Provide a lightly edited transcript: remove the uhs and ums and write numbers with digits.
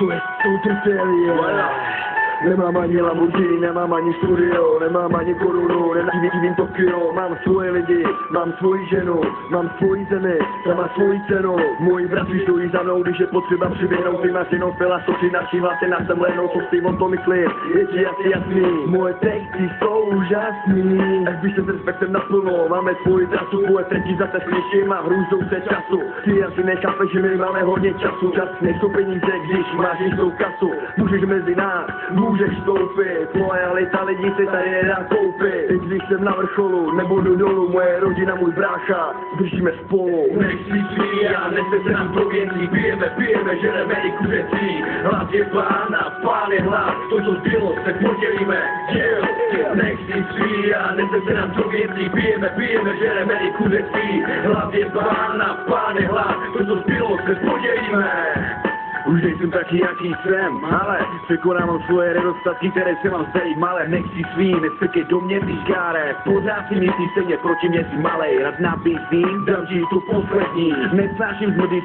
To je Soutrtelie. Nemám ani Lamborghini, nemám ani studio, nemám ani korunu, nenavštívím Tokio. Mám svoje lidi, mám svoji ženu, mám svoji zemi, ta má svoji cenu. Moji bratři stojí za mnou, když je potřeba přiběhnout. Ty máš jenom filosofii, naší hlasy na semlenou, co si o to myslím, je ti asi jasný. Moje texty jsou úžasný, až bych se s respektem naplno. Máme svoji trasu, tvoje třetí zase slyším a hrůzou se času. Ty asi nechápeš, že my máme hodně času. Čas nejsou peníze, když máš jistou kasu. Můžeš mezi nás, můžeš stoupit, lojalita lidí se tady nedá koupit. Teď když jsem na vrcholu, nebudu dolů, moje rodina, můj brácha, držíme spolu. Nechci svý a nechce se nám to věcí, pijeme, žereme i kuřecí. Hlad je pán je hlad, to co zbylo, se podělíme, nechci svý a nechce se nám to věcí, pijeme, žereme i kuřecí. Hlad je pán je hlad, to co zbylo, se podělíme. Už nejsem taky, jaký jsem, ale překonám svoje nedostatky, které se mám zdají malé. Nechci svý, nestrkej do mě, ty žgáre. Pořád si myslíš stejně, proti mě si malej. Rád nabízím, dám ti tu poslední. Nesnáším zmrdý